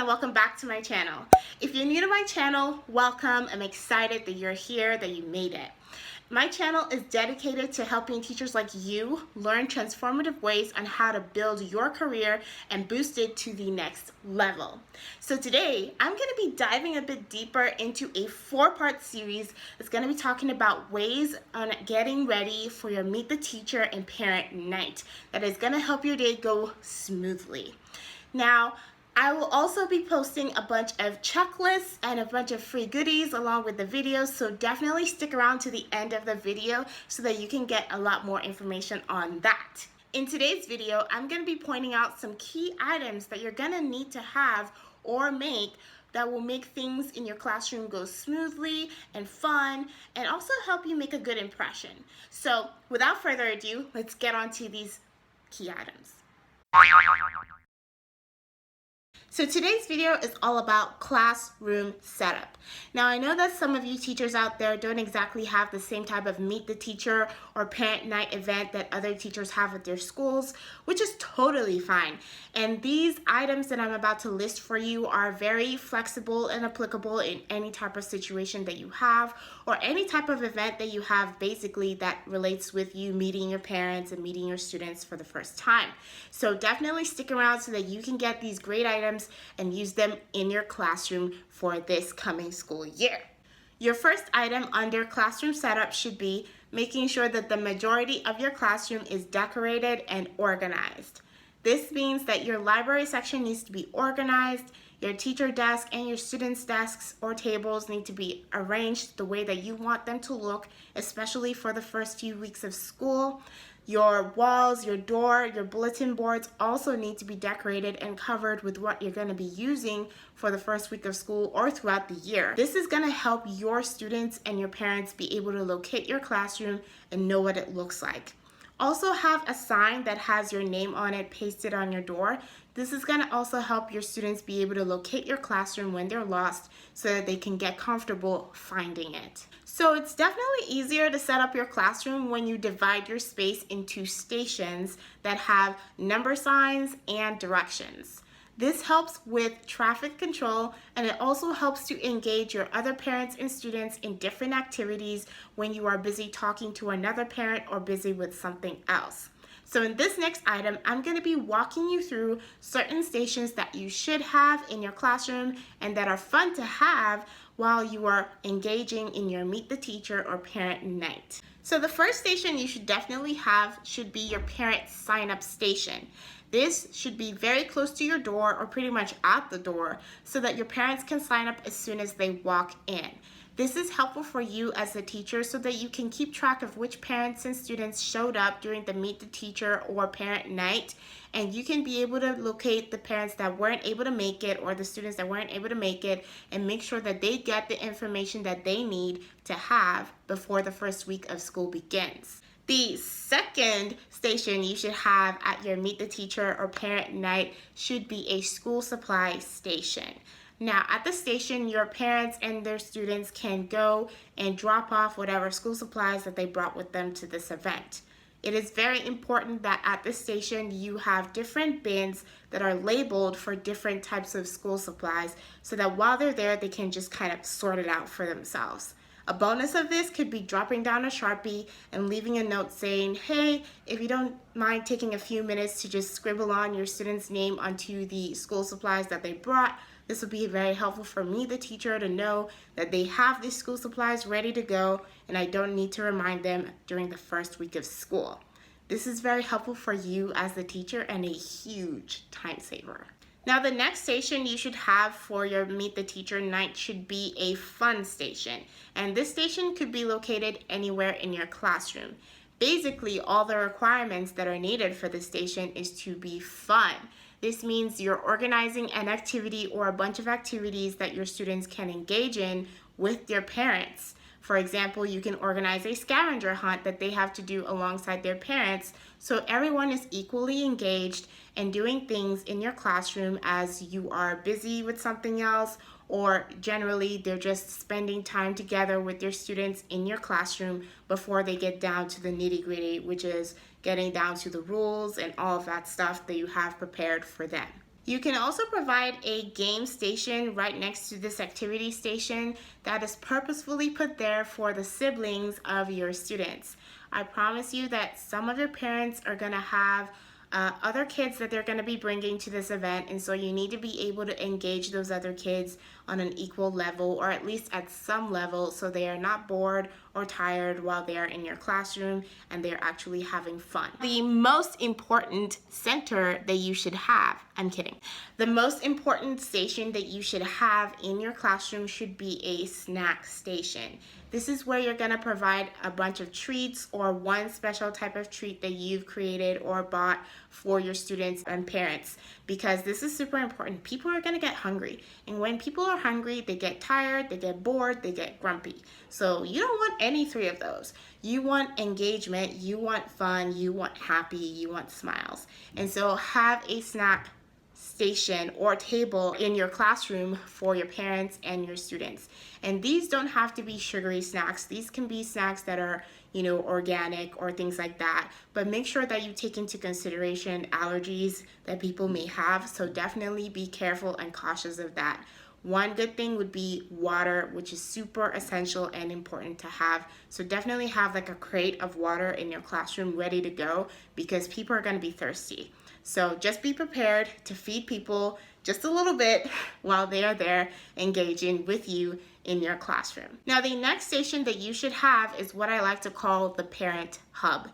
and welcome back to my channel. If you're new to my channel, welcome. I'm excited that you're here, that you made it. My channel is dedicated to helping teachers like you learn transformative ways on how to build your career and boost it to the next level. So today, I'm going to be diving a bit deeper into a 4-part series that's going to be talking about ways on getting ready for your Meet the Teacher and Parent Night that is going to help your day go smoothly. Now, I will also be posting a bunch of checklists and a bunch of free goodies along with the videos, so definitely stick around to the end of the video so that you can get a lot more information on that. In today's video, I'm going to be pointing out some key items that you're going to need to have or make that will make things in your classroom go smoothly and fun and also help you make a good impression. So without further ado, let's get on to these key items. So today's video is all about classroom setup. Now I know that some of you teachers out there don't exactly have the same type of Meet the Teacher or Parent Night event that other teachers have at their schools, which is totally fine. And these items that I'm about to list for you are very flexible and applicable in any type of situation that you have or any type of event that you have basically that relates with you meeting your parents and meeting your students for the first time. So definitely stick around so that you can get these great items and use them in your classroom for this coming school year. Your first item under classroom setup should be making sure that the majority of your classroom is decorated and organized. This means that your library section needs to be organized, your teacher desk and your students' desks or tables need to be arranged the way that you want them to look, especially for the first few weeks of school. Your walls, your door, your bulletin boards also need to be decorated and covered with what you're going to be using for the first week of school or throughout the year. This is going to help your students and your parents be able to locate your classroom and know what it looks like. Also have a sign that has your name on it pasted on your door. This is going to also help your students be able to locate your classroom when they're lost so that they can get comfortable finding it. So it's definitely easier to set up your classroom when you divide your space into stations that have number signs and directions. This helps with traffic control, and it also helps to engage your other parents and students in different activities when you are busy talking to another parent or busy with something else. So in this next item, I'm going to be walking you through certain stations that you should have in your classroom and that are fun to have while you are engaging in your Meet the Teacher or Parent Night. So the first station you should definitely have should be your parent sign-up station. This should be very close to your door or pretty much at the door so that your parents can sign up as soon as they walk in. This is helpful for you as a teacher so that you can keep track of which parents and students showed up during the Meet the Teacher or Parent Night, and you can be able to locate the parents that weren't able to make it or the students that weren't able to make it and make sure that they get the information that they need to have before the first week of school begins. The second station you should have at your Meet the Teacher or Parent Night should be a school supply station. Now, at the station, your parents and their students can go and drop off whatever school supplies that they brought with them to this event. It is very important that at the station you have different bins that are labeled for different types of school supplies so that while they're there, they can just kind of sort it out for themselves. A bonus of this could be dropping down a Sharpie and leaving a note saying, hey, if you don't mind taking a few minutes to just scribble on your student's name onto the school supplies that they brought, this will be very helpful for me, the teacher, to know that they have these school supplies ready to go and I don't need to remind them during the first week of school. This is very helpful for you as the teacher and a huge time saver. Now the next station you should have for your Meet the Teacher night should be a fun station. And this station could be located anywhere in your classroom. Basically, all the requirements that are needed for this station is to be fun. This means you're organizing an activity or a bunch of activities that your students can engage in with their parents. For example, you can organize a scavenger hunt that they have to do alongside their parents so everyone is equally engaged and doing things in your classroom as you are busy with something else, or generally they're just spending time together with your students in your classroom before they get down to the nitty-gritty, which is getting down to the rules and all of that stuff that you have prepared for them. You can also provide a game station right next to this activity station that is purposefully put there for the siblings of your students. I promise you that some of your parents are going to have other kids that they're going to be bringing to this event, and so you need to be able to engage those other kids on an equal level, or at least at some level, so they are not bored or tired while they are in your classroom and they're actually having fun. The most important center that you should have, I'm kidding, the most important station that you should have in your classroom should be a snack station. This is where you're going to provide a bunch of treats or one special type of treat that you've created or bought for your students and parents, because this is super important. People are going to get hungry, and when people are hungry, they get tired, they get bored, they get grumpy. So you don't want any three of those. You want engagement, you want fun, you want happy, you want smiles. And so have a snack station or table in your classroom for your parents and your students. And these don't have to be sugary snacks. These can be snacks that are, organic or things like that. But make sure that you take into consideration allergies that people may have. So definitely be careful and cautious of that. One good thing would be water, which is super essential and important to have. So definitely have like a crate of water in your classroom ready to go, because people are going to be thirsty. So just be prepared to feed people just a little bit while they are there engaging with you in your classroom. Now, the next station that you should have is what I like to call the parent hub.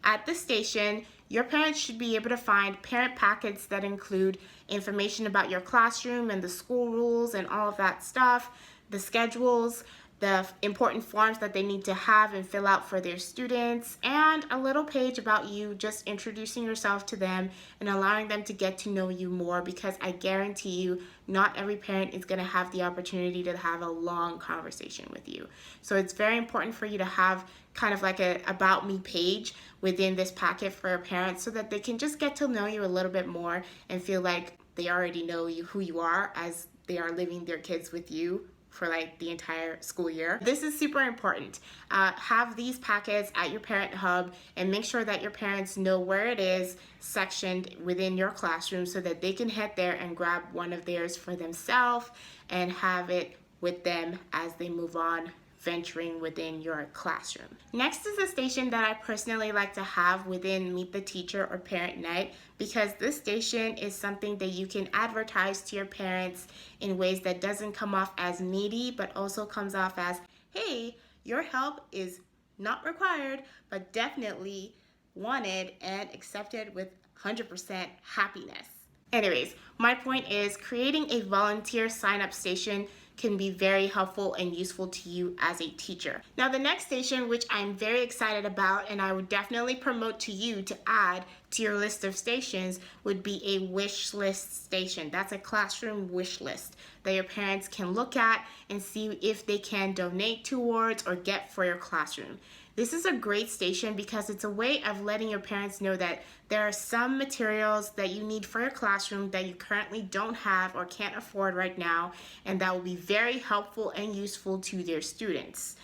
At this station, your parents should be able to find parent packets that include information about your classroom and the school rules and all of that stuff, the schedules, the important forms that they need to have and fill out for their students, and a little page about you, just introducing yourself to them and allowing them to get to know you more, because I guarantee you not every parent is going to have the opportunity to have a long conversation with you. So it's very important for you to have kind of like a about me page within this packet for your parents, so that they can just get to know you a little bit more and feel like they already know you, who you are, as they are living their kids with you for like the entire school year. This is super important. Have these packets at your parent hub and make sure that your parents know where it is sectioned within your classroom, so that they can head there and grab one of theirs for themselves and have it with them as they move on venturing within your classroom. Next is a station that I personally like to have within Meet the Teacher or Parent Night, because this station is something that you can advertise to your parents in ways that doesn't come off as needy, but also comes off as, hey, your help is not required, but definitely wanted and accepted with 100% happiness. Anyways, my point is creating a volunteer sign-up station can be very helpful and useful to you as a teacher. Now, the next station, which I'm very excited about and I would definitely promote to you to add to your list of stations, would be a wish list station. That's a classroom wish list that your parents can look at and see if they can donate towards or get for your classroom. This is a great station because it's a way of letting your parents know that there are some materials that you need for your classroom that you currently don't have or can't afford right now, and that will be very helpful and useful to their students.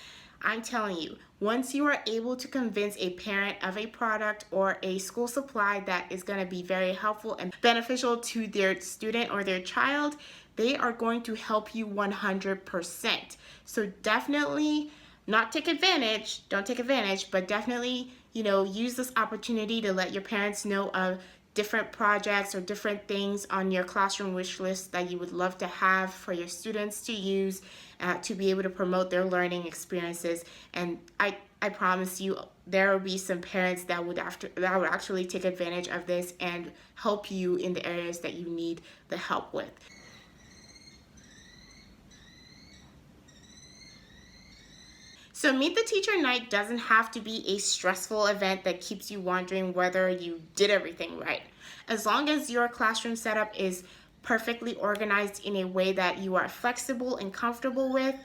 I'm telling you, once you are able to convince a parent of a product or a school supply that is going to be very helpful and beneficial to their student or their child, they are going to help you 100%. So definitely don't take advantage, but definitely, use this opportunity to let your parents know of different projects or different things on your classroom wish list that you would love to have for your students to use to be able to promote their learning experiences. And I promise you, there will be some parents that would actually take advantage of this and help you in the areas that you need the help with. So Meet the Teacher Night doesn't have to be a stressful event that keeps you wondering whether you did everything right. As long as your classroom setup is perfectly organized in a way that you are flexible and comfortable with,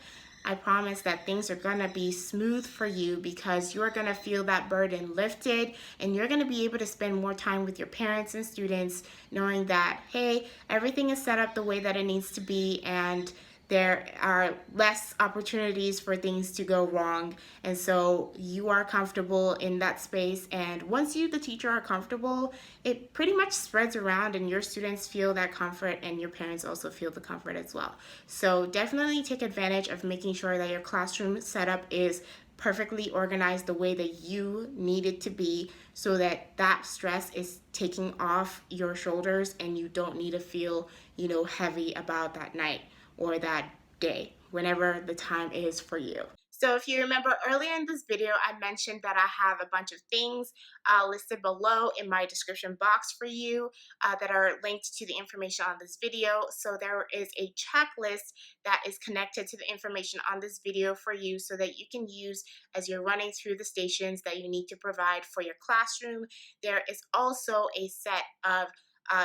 I promise that things are gonna be smooth for you, because you're gonna feel that burden lifted and you're gonna be able to spend more time with your parents and students knowing that, hey, everything is set up the way that it needs to be and there are less opportunities for things to go wrong, and so you are comfortable in that space. And once you, the teacher, are comfortable, it pretty much spreads around, and your students feel that comfort, and your parents also feel the comfort as well. So definitely take advantage of making sure that your classroom setup is perfectly organized the way that you need it to be, so that that stress is taking off your shoulders and you don't need to feel, heavy about that night or that day, whenever the time is for you. So if you remember earlier in this video, I mentioned that I have a bunch of things listed below in my description box for you that are linked to the information on this video. So there is a checklist that is connected to the information on this video for you, so that you can use as you're running through the stations that you need to provide for your classroom. There is also a set of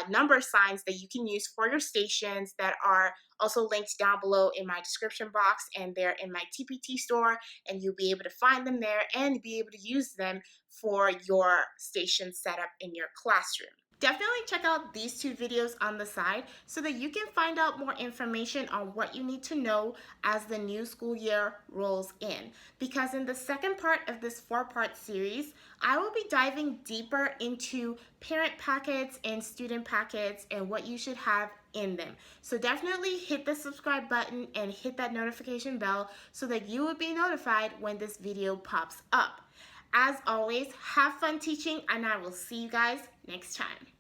number signs that you can use for your stations that are also linked down below in my description box, and they're in my TPT store, and you'll be able to find them there and be able to use them for your station setup in your classroom. Definitely check out these two videos on the side so that you can find out more information on what you need to know as the new school year rolls in. Because in the second part of this 4-part series, I will be diving deeper into parent packets and student packets and what you should have in them. So definitely hit the subscribe button and hit that notification bell so that you will be notified when this video pops up. As always, have fun teaching, and I will see you guys next time.